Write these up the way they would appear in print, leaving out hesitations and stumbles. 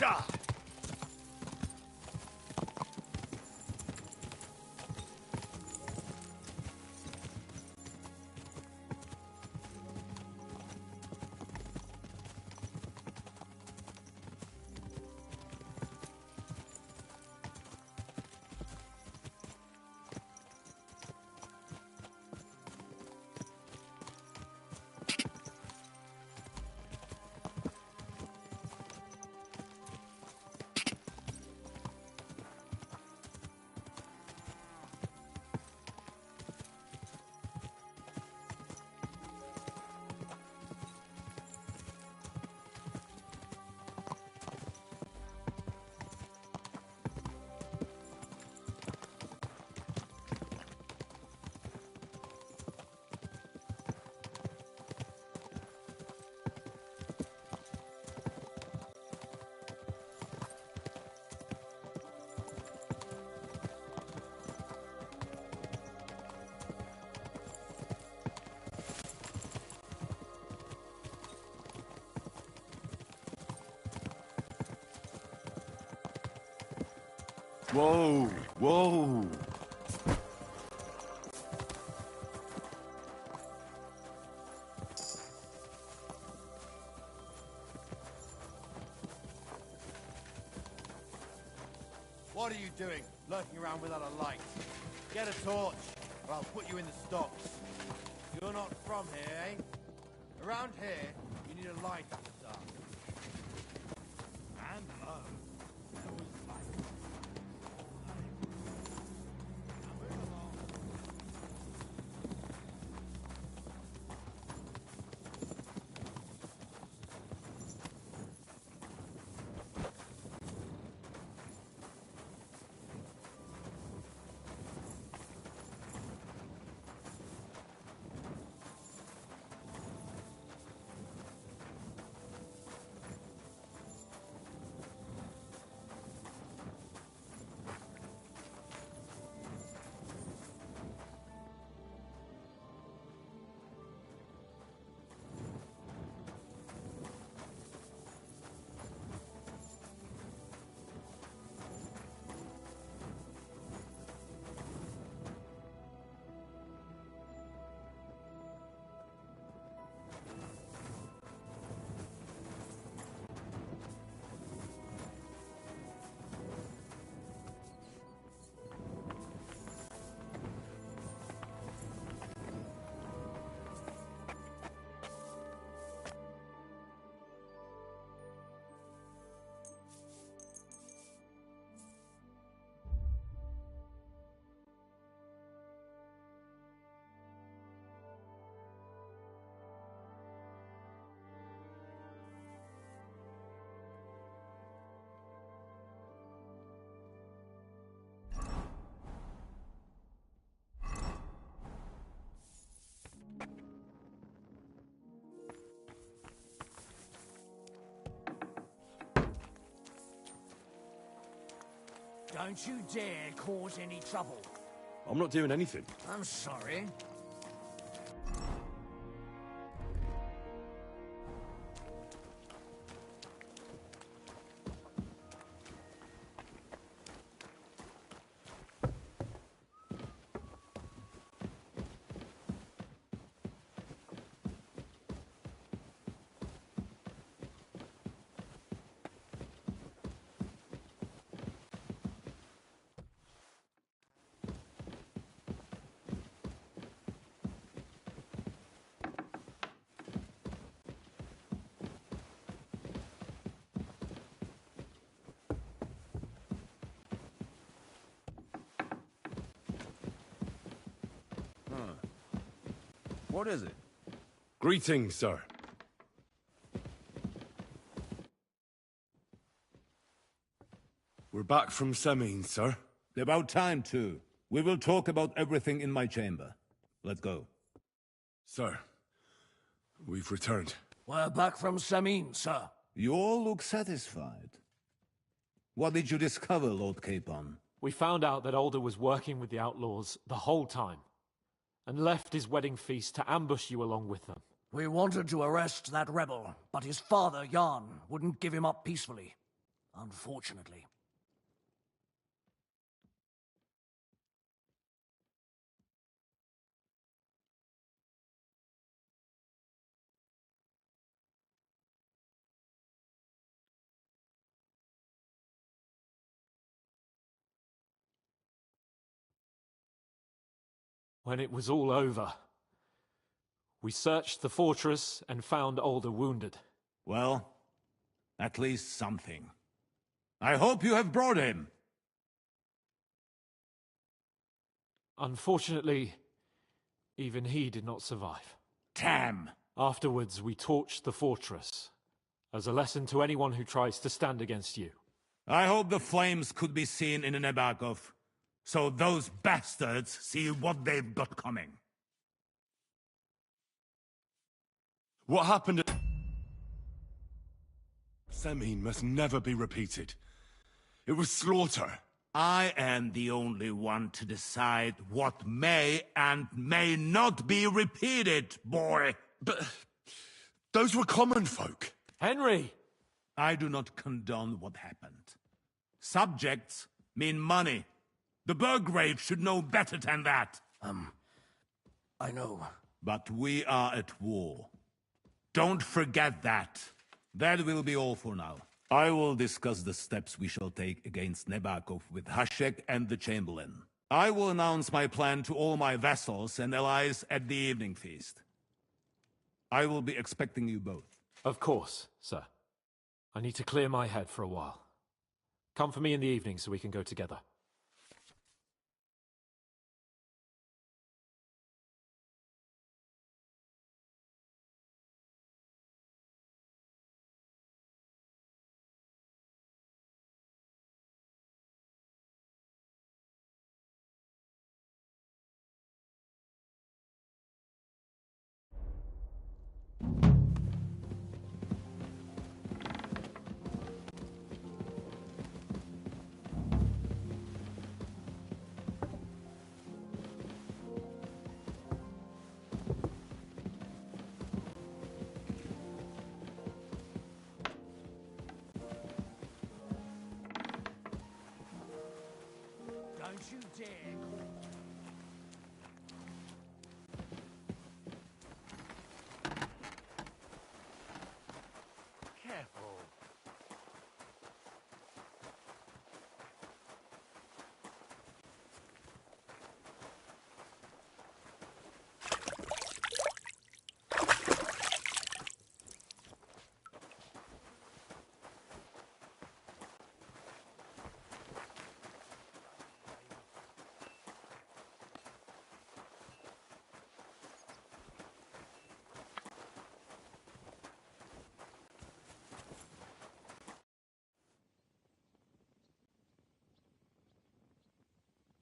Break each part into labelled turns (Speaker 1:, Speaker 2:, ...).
Speaker 1: Die!
Speaker 2: Whoa, whoa.
Speaker 3: What are you doing, lurking around without a light? Get a torch, or I'll put you in the stocks. You're not from here, eh? Around here, you need a light after dark. And there was light. Now move along.
Speaker 1: Don't you dare cause any trouble.
Speaker 2: I'm not doing anything.
Speaker 1: I'm sorry.
Speaker 3: What is it?
Speaker 2: Greetings, sir. We're back from Semine, sir.
Speaker 4: About time, too. We will talk about everything in my chamber. Let's go.
Speaker 2: Sir, we've returned.
Speaker 1: We're back from Semine, sir.
Speaker 4: You all look satisfied. What did you discover, Lord Capon?
Speaker 5: We found out that Alder was working with the outlaws the whole time, and left his wedding feast to ambush you along with them.
Speaker 1: We wanted to arrest that rebel, but his father, Jan, wouldn't give him up peacefully. unfortunately.
Speaker 5: When it was all over, we searched the fortress and found Alder wounded.
Speaker 4: Well, at least something. I hope you have brought him.
Speaker 5: Unfortunately, even he did not survive.
Speaker 4: Damn!
Speaker 5: Afterwards, we torched the fortress, as a lesson to anyone who tries to stand against you.
Speaker 4: I hope the flames could be seen in Nebakov, so those bastards see what they've got coming.
Speaker 2: What happened at Semine must never be repeated. It was slaughter.
Speaker 4: I am the only one to decide what may and may not be repeated, boy.
Speaker 2: But those were common folk.
Speaker 5: Henry!
Speaker 4: I do not condone what happened. Subjects mean money. The Burgrave should know better than that.
Speaker 1: I know.
Speaker 4: But we are at war. Don't forget that. That will be all for now. I will discuss the steps we shall take against Nebakov with Hashek and the Chamberlain. I will announce my plan to all my vassals and allies at the evening feast. I will be expecting you both.
Speaker 5: Of course, sir. I need to clear my head for a while. Come for me in the evening so we can go together.
Speaker 1: Don't you dare. Careful.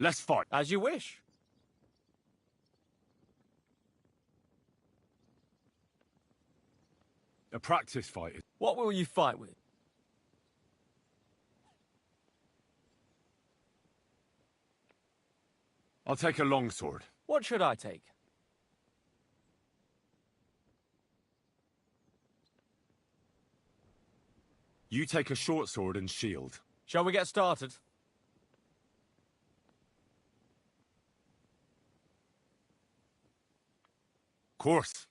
Speaker 2: Let's fight.
Speaker 6: As you wish.
Speaker 2: A practice fight.
Speaker 6: What will you fight with?
Speaker 2: I'll take a longsword.
Speaker 6: What should I take?
Speaker 2: You take a short sword and shield.
Speaker 6: Shall we get started?
Speaker 2: Course.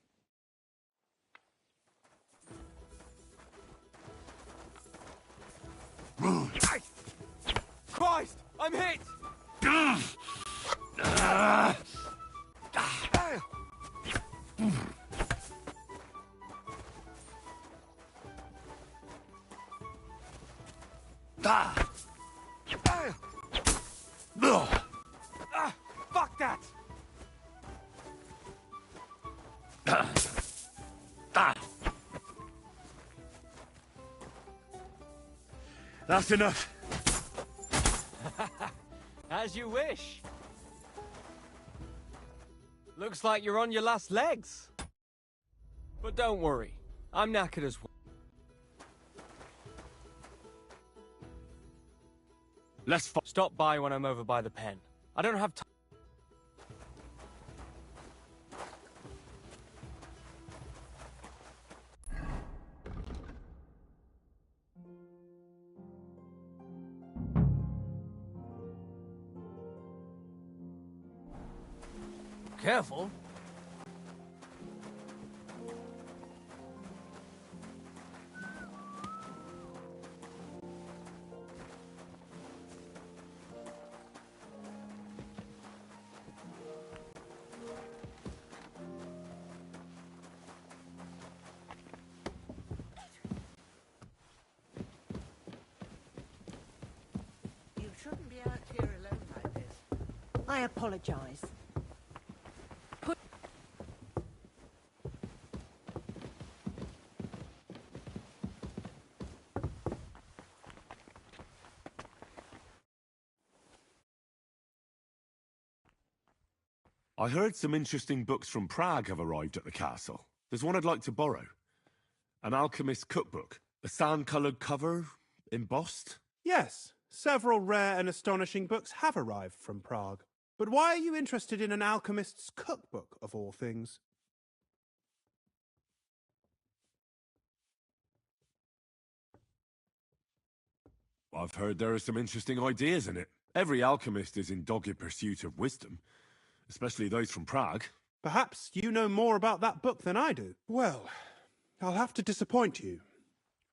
Speaker 6: Christ! I'm hit! Fuck that!
Speaker 2: That's enough.
Speaker 6: As you wish. Looks like you're on your last legs. But don't worry, I'm knackered as well.
Speaker 2: Let's fight.
Speaker 6: Stop by when I'm over by the pen. I don't have time.
Speaker 1: Careful.
Speaker 7: You shouldn't be out here alone like this. I apologize.
Speaker 2: I heard some interesting books from Prague have arrived at the castle. There's one I'd like to borrow. An alchemist's cookbook. A sand-coloured cover, embossed.
Speaker 8: Yes, several rare and astonishing books have arrived from Prague. But why are you interested in an alchemist's cookbook, of all things?
Speaker 2: I've heard there are some interesting ideas in it. Every alchemist is in dogged pursuit of wisdom, especially those from Prague.
Speaker 8: Perhaps you know more about that book than I do. Well, I'll have to disappoint you.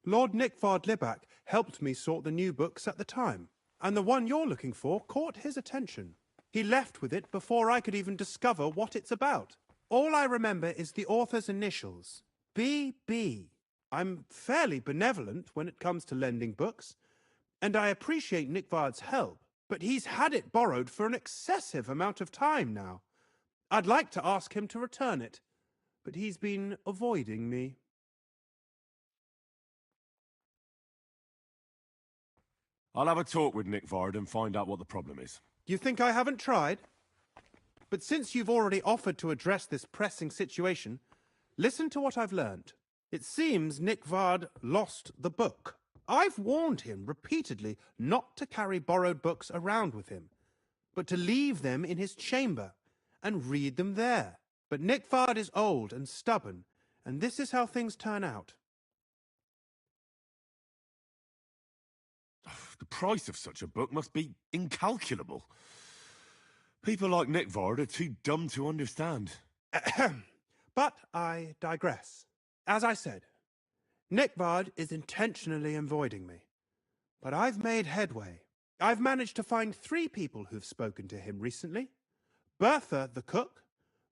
Speaker 8: Lord Nickvard Libak helped me sort the new books at the time, and the one you're looking for caught his attention. He left with it before I could even discover what it's about. All I remember is the author's initials, B.B. I'm fairly benevolent when it comes to lending books, and I appreciate Nickvard's help, but he's had it borrowed for an excessive amount of time now. I'd like to ask him to return it, but he's been avoiding me.
Speaker 2: I'll have a talk with Nickvard and find out what the problem is.
Speaker 8: You think I haven't tried? But since you've already offered to address this pressing situation, listen to what I've learned. It seems Nickvard lost the book. I've warned him repeatedly not to carry borrowed books around with him, but to leave them in his chamber and read them there. But Nickvard is old and stubborn, and this is how things turn out.
Speaker 2: The price of such a book must be incalculable. People like Nickvard are too dumb to understand.
Speaker 8: But I digress. As I said, Nickvard is intentionally avoiding me. But I've made headway. I've managed to find 3 people who've spoken to him recently. Bertha, the cook,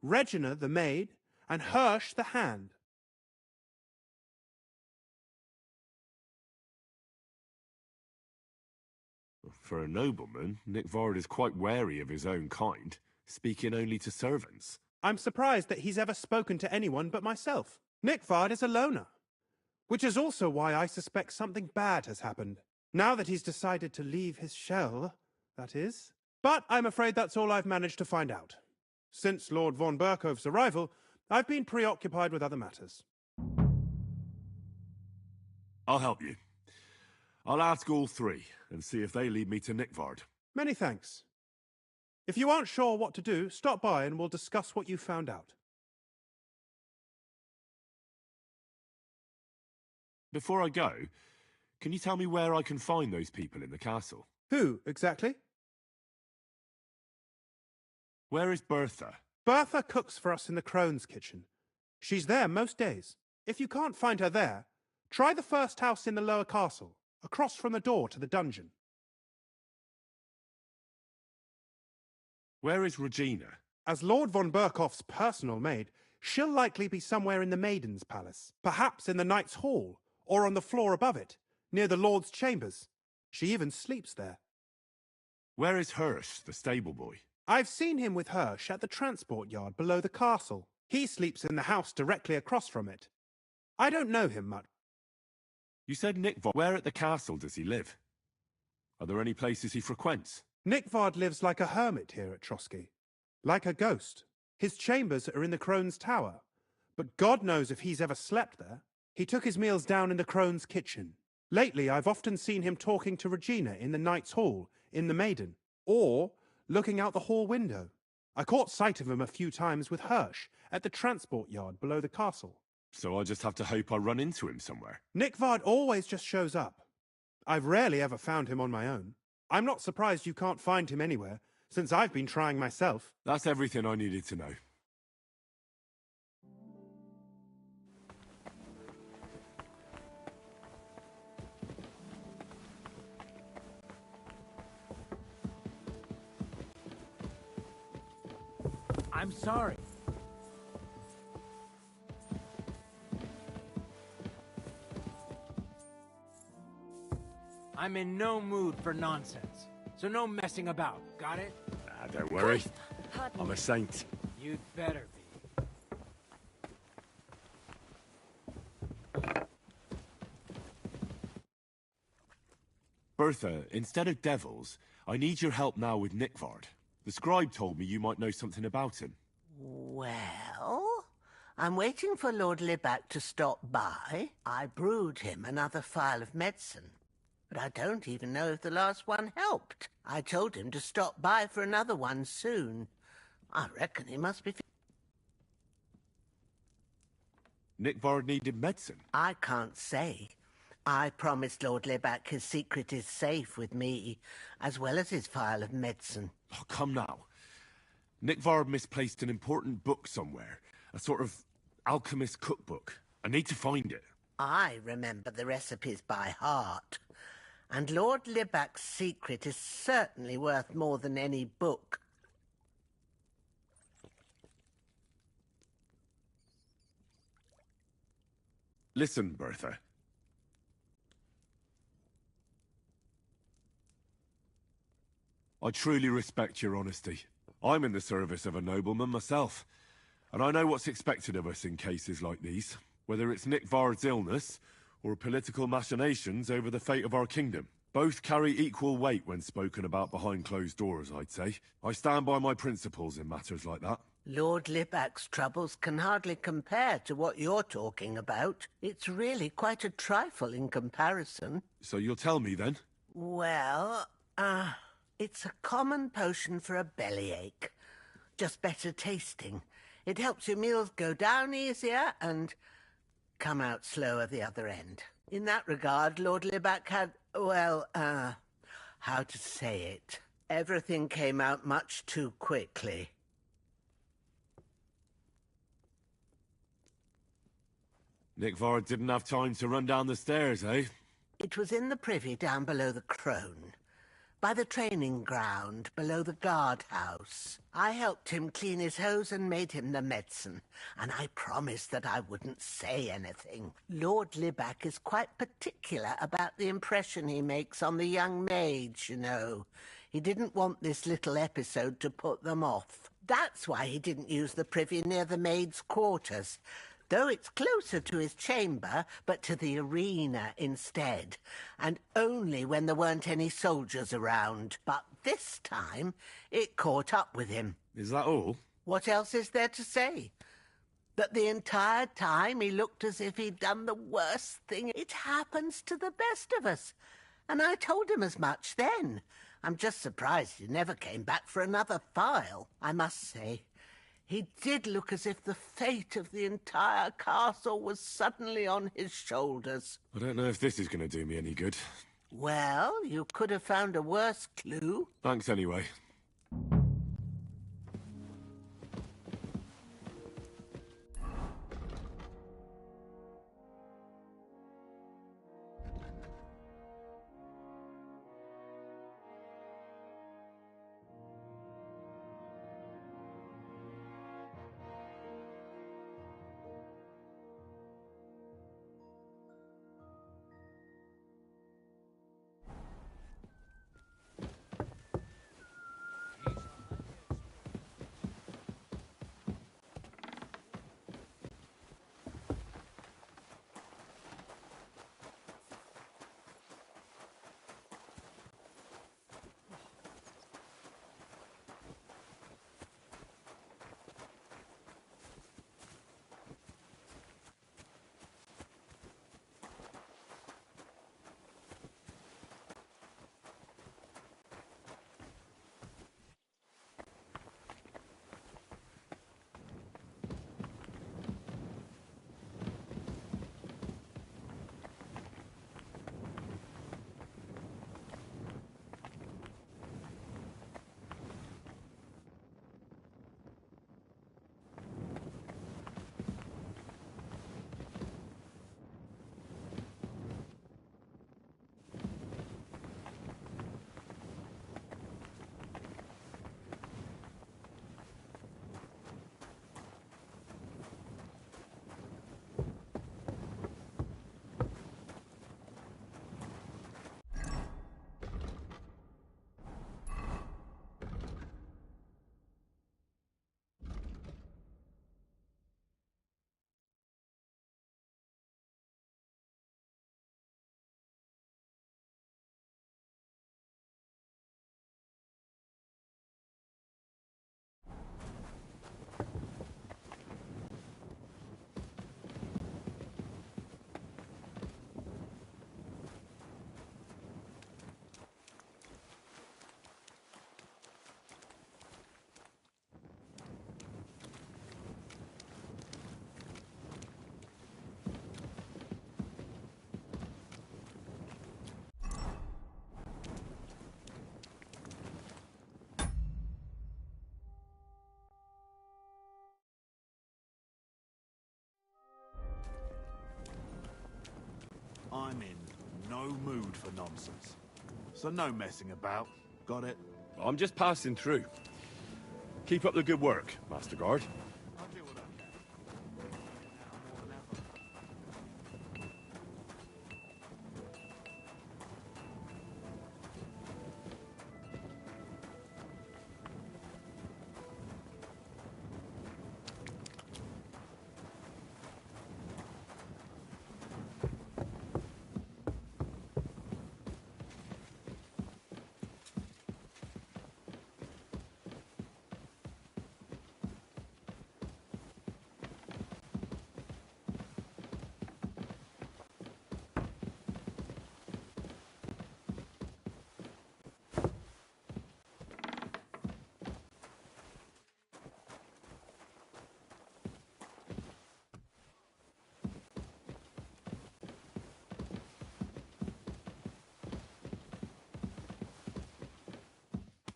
Speaker 8: Regina, the maid, and Hirsch, the hand.
Speaker 2: For a nobleman, Nickvard is quite wary of his own kind, speaking only to servants.
Speaker 8: I'm surprised that he's ever spoken to anyone but myself. Nickvard is a loner, which is also why I suspect something bad has happened. Now that he's decided to leave his shell, that is. But I'm afraid that's all I've managed to find out. Since Lord von Berkov's arrival, I've been preoccupied with other matters.
Speaker 2: I'll help you. I'll ask all 3 and see if they lead me to Nickvard.
Speaker 8: Many thanks. If you aren't sure what to do, stop by and we'll discuss what you found out.
Speaker 2: Before I go, can you tell me where I can find those people in the castle?
Speaker 8: Who, exactly?
Speaker 2: Where is Bertha?
Speaker 8: Bertha cooks for us in the Crone's kitchen. She's there most days. If you can't find her there, try the first house in the lower castle, across from the door to the dungeon.
Speaker 2: Where is Regina?
Speaker 8: As Lord von Berkov's personal maid, she'll likely be somewhere in the Maiden's Palace, perhaps in the Knight's Hall, or on the floor above it, near the Lord's chambers. She even sleeps there.
Speaker 2: Where is Hirsch, the stable boy?
Speaker 8: I've seen him with Hirsch at the transport yard below the castle. He sleeps in the house directly across from it. I don't know him much.
Speaker 2: You said Nickvard. Where at the castle does he live? Are there any places he frequents?
Speaker 8: Nickvard lives like a hermit here at Trotsky. Like a ghost. His chambers are in the Crone's tower, but God knows if he's ever slept there. He took his meals down in the Crone's kitchen. Lately, I've often seen him talking to Regina in the Knight's Hall, in the Maiden, or looking out the hall window. I caught sight of him a few times with Hirsch at the transport yard below the castle.
Speaker 2: So I just have to hope I run into him somewhere.
Speaker 8: Nickvard always just shows up. I've rarely ever found him on my own. I'm not surprised you can't find him anywhere, since I've been trying myself.
Speaker 2: That's everything I needed to know.
Speaker 1: I'm sorry. I'm in no mood for nonsense, so no messing about, got it?
Speaker 2: Ah, don't worry. I'm a saint.
Speaker 1: You'd better be.
Speaker 2: Bertha, instead of devils, I need your help now with Nickvard. The scribe told me you might know something about him.
Speaker 7: Well, I'm waiting for Lord Libac to stop by. I brewed him another phial of medicine, but I don't even know if the last one helped. I told him to stop by for another one soon. I reckon he must be...
Speaker 2: Nickvard needed medicine?
Speaker 7: I can't say. I promised Lord Libac his secret is safe with me, as well as his phial of medicine.
Speaker 2: Oh, come now. Nickvard misplaced an important book somewhere. A sort of alchemist cookbook. I need to find it.
Speaker 7: I remember the recipes by heart. And Lord Libac's secret is certainly worth more than any book.
Speaker 2: Listen, Bertha. I truly respect your honesty. I'm in the service of a nobleman myself, and I know what's expected of us in cases like these, whether it's Nickvard's illness or political machinations over the fate of our kingdom. Both carry equal weight when spoken about behind closed doors, I'd say. I stand by my principles in matters like that.
Speaker 7: Lord Libac's troubles can hardly compare to what you're talking about. It's really quite a trifle in comparison.
Speaker 2: So you'll tell me then?
Speaker 7: Well, it's a common potion for a bellyache. Just better tasting. It helps your meals go down easier and come out slower the other end. In that regard, Lord Libac had, well, how to say it? Everything came out much too quickly.
Speaker 2: Nickvard didn't have time to run down the stairs, eh?
Speaker 7: It was in the privy down below the crone, by the training ground below the guardhouse. I helped him clean his hose and made him the medicine, and I promised that I wouldn't say anything. Lord Libac is quite particular about the impression he makes on the young maids, you know. He didn't want this little episode to put them off. That's why he didn't use the privy near the maids' quarters, though it's closer to his chamber, but to the arena instead, and only when there weren't any soldiers around. But this time, it caught up with him.
Speaker 2: Is that all?
Speaker 7: What else is there to say? That the entire time he looked as if he'd done the worst thing. It happens to the best of us. And I told him as much then. I'm just surprised he never came back for another file, I must say. He did look as if the fate of the entire castle was suddenly on his shoulders.
Speaker 2: I don't know if this is going to do me any good.
Speaker 7: Well, you could have found a worse clue.
Speaker 2: Thanks anyway.
Speaker 9: for nonsense. So no messing about. Got it?
Speaker 2: I'm just passing through. Keep up the good work, Master Guard.
Speaker 9: I'll do what I can. Now more than ever.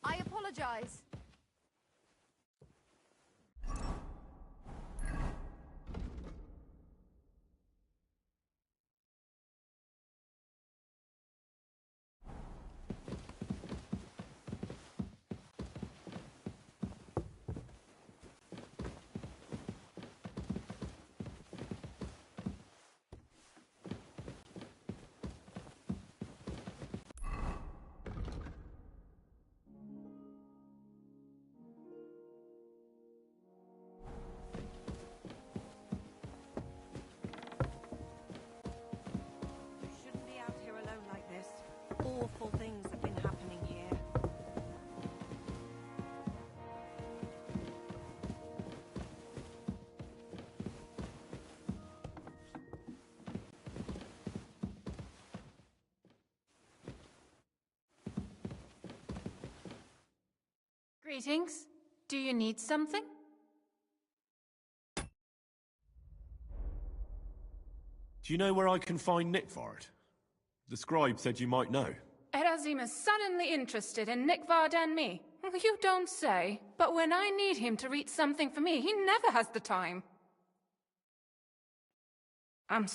Speaker 10: I apologize. You shouldn't be out here alone like this. Awful things have been happening here.
Speaker 11: Greetings. Do you need something?
Speaker 2: Do you know where I can find Nickvard? The scribe said you might know.
Speaker 11: Erazim is suddenly interested in Nickvard and me. You don't say. But when I need him to read something for me, he never has the time. I'm